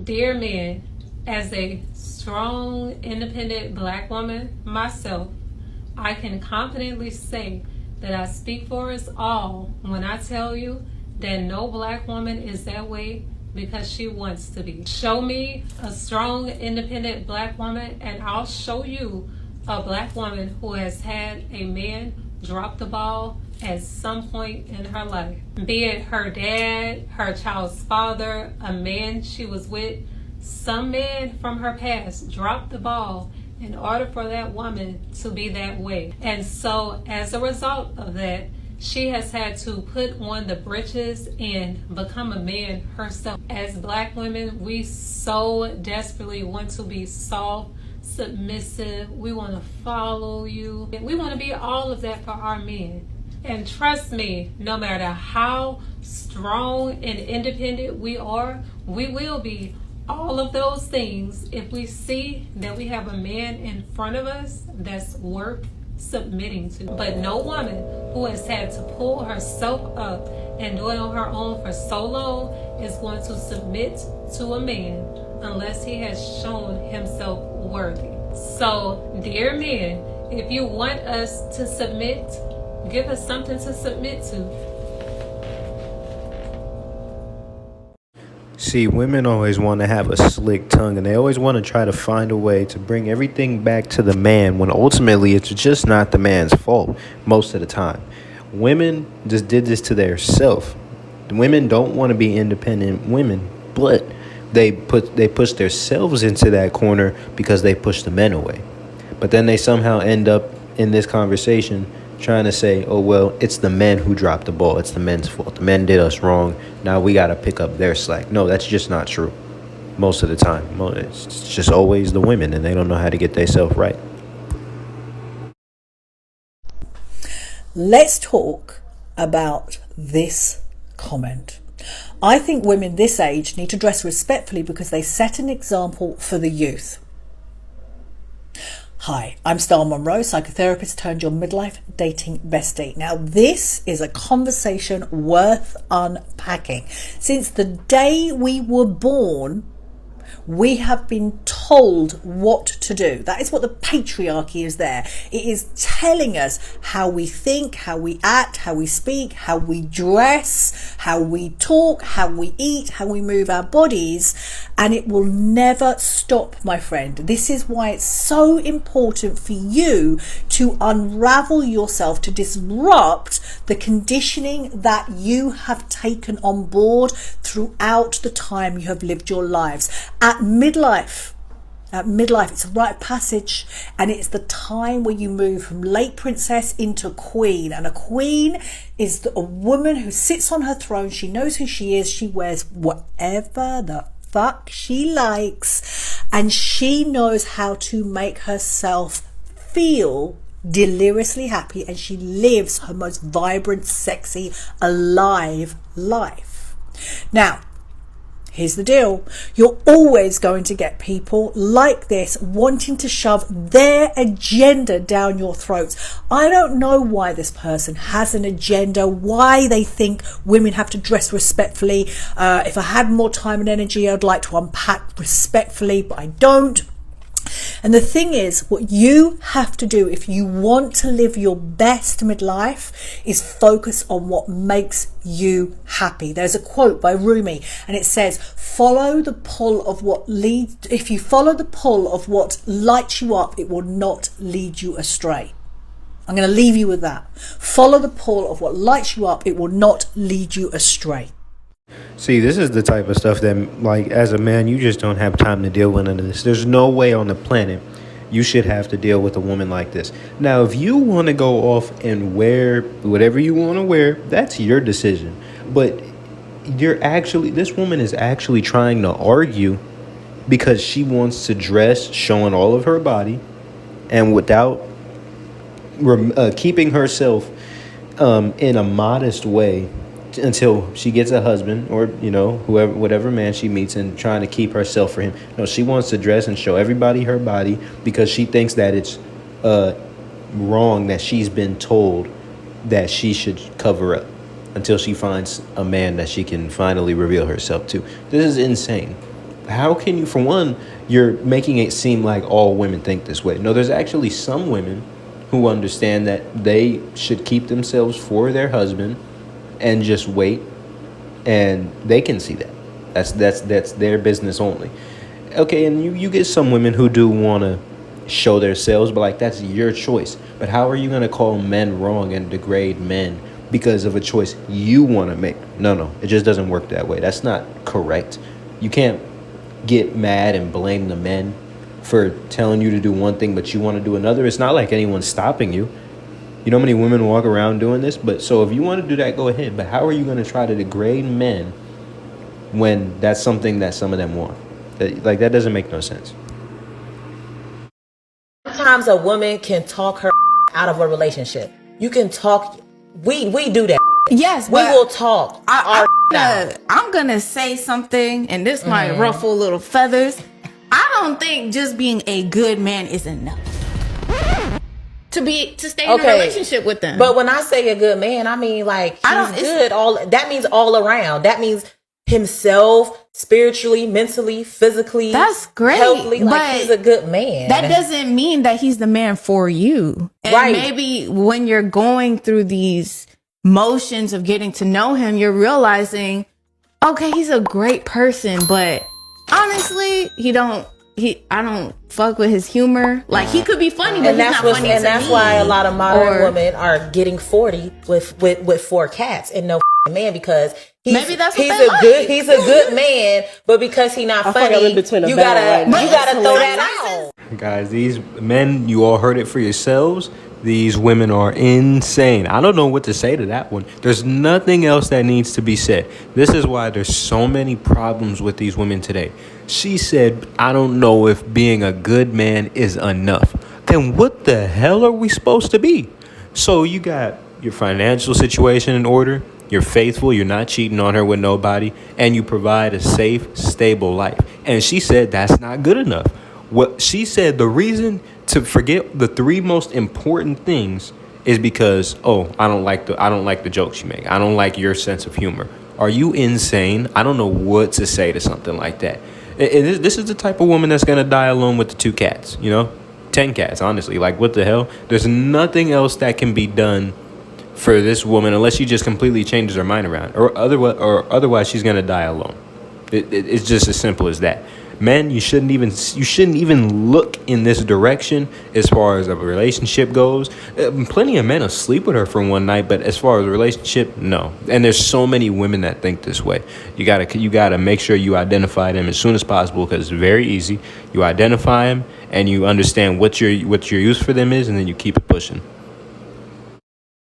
Dear men, as a strong, independent black woman myself, I can confidently say that I speak for us all when I tell you that no black woman is that way because she wants to be. Show me a strong, independent black woman, and I'll show you a black woman who has had a man drop the ball at some point in her life. Be it her dad, her child's father, a man she was with, some man from her past dropped the ball in order for that woman to be that way. And so as a result of that, she has had to put on the britches and become a man herself. As black women, we so desperately want to be soft, submissive. We want to follow you. We want to be all of that for our men. And trust me, no matter how strong and independent we are, we will be all of those things if we see that we have a man in front of us that's worth submitting to. But no woman who has had to pull herself up and do it on her own for so long is going to submit to a man unless he has shown himself worthy. So, dear men, if you want us to submit, give us something to submit to. See, women always want to have a slick tongue, and they always want to try to find a way to bring everything back to the man when ultimately it's just not the man's fault most of the time. Women just did this to their self. Women don't want to be independent women, but they push themselves into that corner because they push the men away. But then they somehow end up in this conversation trying to say, oh, well, it's the men who dropped the ball. It's the men's fault. The men did us wrong. Now we got to pick up their slack. No, that's just not true. Most of the time. It's just always the women, and they don't know how to get themselves right. Let's talk about this comment. I think women this age need to dress respectfully because they set an example for the youth. Hi, I'm Star Monroe, psychotherapist turned your midlife dating bestie. Now, this is a conversation worth unpacking. Since the day we were born, we have been told what to do. That is what the patriarchy is there. It is telling us how we think, how we act, how we speak, how we dress, how we talk, how we eat, how we move our bodies, and it will never stop, my friend. This is why it's so important for you to unravel yourself, to disrupt the conditioning that you have taken on board throughout the time you have lived your lives. At midlife, it's a rite of passage, and it's the time where you move from late princess into queen. And a queen is a woman who sits on her throne. She knows who she is. She wears whatever the fuck she likes, and she knows how to make herself feel deliriously happy, and she lives her most vibrant, sexy, alive life. Now, here's the deal. You're always going to get people like this wanting to shove their agenda down your throats. I don't know why this person has an agenda, why they think women have to dress respectfully. If I had more time and energy, I'd like to unpack respectfully, but I don't. And the thing is, what you have to do if you want to live your best midlife is focus on what makes you happy. There's a quote by Rumi, and it says, if you follow the pull of what lights you up, it will not lead you astray. I'm going to leave you with that. Follow the pull of what lights you up, it will not lead you astray. See, this is the type of stuff that, like, as a man, you just don't have time to deal with none of this. There's no way on the planet you should have to deal with a woman like this. Now, if you want to go off and wear whatever you want to wear, that's your decision. But this woman is actually trying to argue because she wants to dress showing all of her body and without keeping herself in a modest way until she gets a husband or, whatever man she meets, and trying to keep herself for him. No, she wants to dress and show everybody her body because she thinks that it's wrong that she's been told that she should cover up until she finds a man that she can finally reveal herself to. This is insane. how can you, for one, you're making it seem like all women think this way. No, there's actually some women who understand that they should keep themselves for their husband and just wait, and they can see that. That's their business only. Okay, and you get some women who do want to show themselves, but like that's your choice. But how are you going to call men wrong and degrade men because of a choice you want to make? No, it just doesn't work that way. That's not correct. You can't get mad and blame the men for telling you to do one thing but you want to do another. It's not like anyone's stopping you. You know how many women walk around doing this? But so if you want to do that, go ahead. But how are you going to try to degrade men when that's something that some of them want? That doesn't make no sense. Sometimes a woman can talk her out of a relationship. You can talk. We do that. Yes, we will talk. I'm gonna say something, and this might ruffle little feathers. I don't think just being a good man is enough to stay in a relationship with them. But when I say a good man, I mean like he's good. That means all around. That means himself, spiritually, mentally, physically. That's great. Healthily, like he's a good man. That doesn't mean that he's the man for you. And right. Maybe when you're going through these motions of getting to know him, you're realizing, okay, he's a great person, but honestly, I don't fuck with his humor. Like, he could be funny, but he's not funny. And that's why a lot of modern women are getting 40 with 4 cats and no man, because he's a good man, but because he's not funny, you gotta throw that out. Guys, these men, you all heard it for yourselves. These women are insane. I don't know what to say to that one. There's nothing else that needs to be said. This is why there's so many problems with these women today. She said, I don't know if being a good man is enough. Then what the hell are we supposed to be? So you got your financial situation in order. You're faithful. You're not cheating on her with nobody. And you provide a safe, stable life. And she said that's not good enough. What she said, the reason to forget the 3 most important things is because, I don't like the jokes you make. I don't like your sense of humor. Are you insane? I don't know what to say to something like that. This is the type of woman that's going to die alone with the 2 cats, 10 cats, honestly. Like, what the hell? There's nothing else that can be done for this woman unless she just completely changes her mind around, or otherwise she's going to die alone. It's just as simple as that. Men, you shouldn't even look in this direction as far as a relationship goes. Plenty of men will sleep with her for one night, but as far as a relationship, no. And there's so many women that think this way. You gotta make sure you identify them as soon as possible, because it's very easy. You identify them and you understand what your use for them is, and then you keep it pushing.